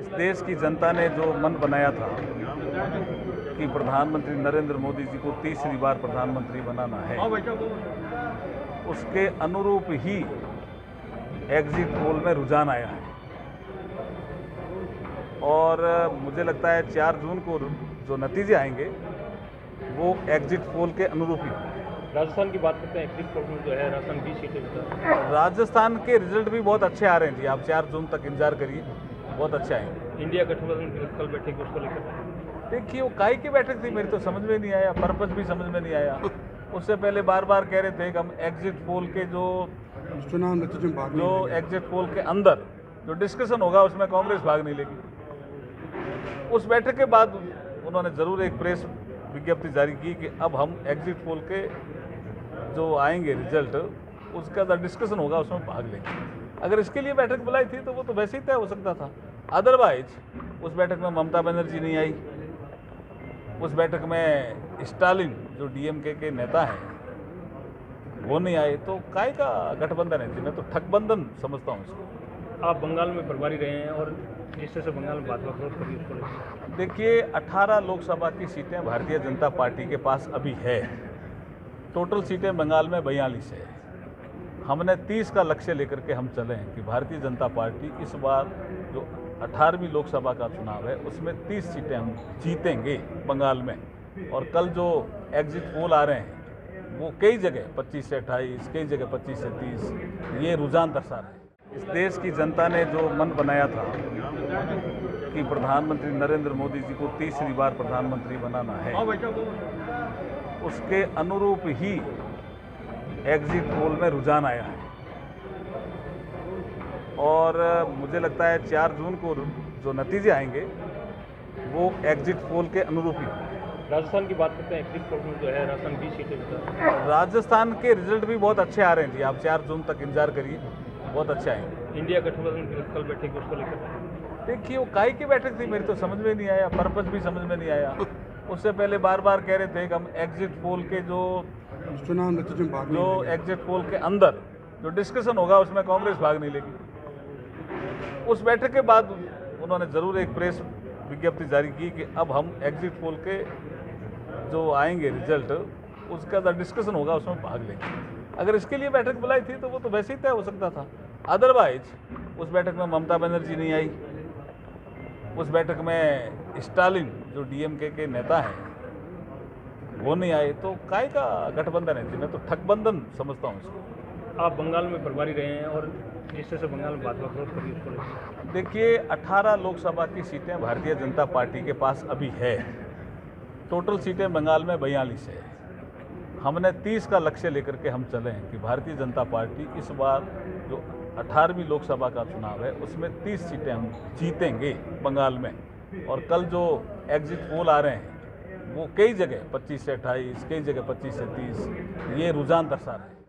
इस देश की जनता ने जो मन बनाया था कि प्रधानमंत्री नरेंद्र मोदी जी को तीसरी बार प्रधानमंत्री बनाना है, उसके अनुरूप ही एग्जिट पोल में रुझान आया है। और मुझे लगता है 4 जून को जो नतीजे आएंगे वो एग्जिट पोल के अनुरूप ही होंगे। राजस्थान की बात करते हैं, एग्जिट पोल में जो है राजस्थान 20 सीटें। राजस्थान के रिजल्ट भी बहुत अच्छे आ रहे हैं जी, आप 4 जून तक इंतजार करिए, बहुत अच्छे आएंगे। इंडिया गठबंधन की कल बैठक उसको लेकर देखिए वो काहे की बैठक थी, मेरी तो समझ में नहीं आया, पर्पस भी समझ में नहीं आया। उससे पहले बार बार कह रहे थे कि हम एग्जिट पोल के जो एग्जिट पोल के अंदर जो डिस्कशन होगा उसमें कांग्रेस भाग नहीं लेगी। उस बैठक के बाद उन्होंने जरूर एक प्रेस विज्ञप्ति जारी की कि अब हम एग्जिट पोल के जो आएंगे रिजल्ट उसका जो डिस्कशन होगा उसमें भाग लेंगे। अगर इसके लिए बैठक बुलाई थी तो वो तो वैसे ही तय हो सकता था। अदरवाइज उस बैठक में ममता बनर्जी नहीं आई, उस बैठक में स्टालिन जो डीएमके के नेता हैं वो नहीं आए, तो काय का गठबंधन है? मैं तो ठगबंधन समझता हूँ इसको। आप बंगाल में प्रभारी रहे हैं और जिस तरह से बंगाल में भाजपा विरोध करी उसको लेकर देखिए 18 लोकसभा की सीटें भारतीय जनता पार्टी के पास अभी है। टोटल सीटें बंगाल में 42 है। हमने 30 का लक्ष्य लेकर के हम चले हैं कि भारतीय जनता पार्टी इस बार जो 18वीं लोकसभा का चुनाव है उसमें 30 सीटें हम जीतेंगे बंगाल में। और कल जो एग्जिट पोल आ रहे हैं वो कई जगह 25 से 28, कई जगह 25 से 30 ये रुझान दर्शा रहे हैं। इस देश की जनता ने जो मन बनाया था कि प्रधानमंत्री नरेंद्र मोदी जी को तीसरी बार प्रधानमंत्री बनाना है, उसके अनुरूप ही एग्जिट पोल में रुझान आया है। और मुझे लगता है 4 जून को जो नतीजे आएंगे वो एग्जिट पोल के अनुरूप ही होंगे। राजस्थान की बात करते हैं, एग्जिट पोल में जो है राजस्थान 20 सीटें। राजस्थान के रिजल्ट भी बहुत अच्छे आ रहे हैं जी, आप 4 जून तक इंतजार करिए, बहुत अच्छे आएंगे। इंडिया गठबंधन की कल बैठक उसको लेकर देखिए वो काहे की बैठक थी, मेरी तो समझ में नहीं आया, पर्पस भी समझ में नहीं आया। उससे पहले बार बार कह रहे थे कि हम एग्जिट पोल के जो एग्जिट पोल के अंदर जो डिस्कशन होगा उसमें कांग्रेस भाग नहीं लेगी। उस बैठक के बाद उन्होंने जरूर एक प्रेस विज्ञप्ति जारी की कि अब हम एग्जिट पोल के जो आएंगे रिजल्ट उसका जो डिस्कशन होगा उसमें भाग लेंगे। अगर इसके लिए बैठक बुलाई थी तो वो तो वैसे ही तय हो सकता था। अदरवाइज उस बैठक में ममता बनर्जी नहीं आई, उस बैठक में स्टालिन जो डीएमके के नेता हैं वो नहीं आए, तो काय का गठबंधन है? मैं तो ठगबंधन समझता हूँ इसको। आप बंगाल में प्रभारी रहे हैं और जिस तरह से बंगाल में भाजपा विरोध करी उसको लेकर देखिए 18 लोकसभा की सीटें भारतीय जनता पार्टी के पास अभी है। टोटल सीटें बंगाल में 42 है। हमने 30 का लक्ष्य लेकर के हम चले हैं कि भारतीय जनता पार्टी इस बार जो 18वीं लोकसभा का चुनाव है उसमें 30 सीटें हम जीतेंगे बंगाल में। और कल जो एग्जिट पोल आ रहे हैं वो कई जगह 25 से 28, कई जगह 25 से 30 ये रुझान दर्शा रहे हैं।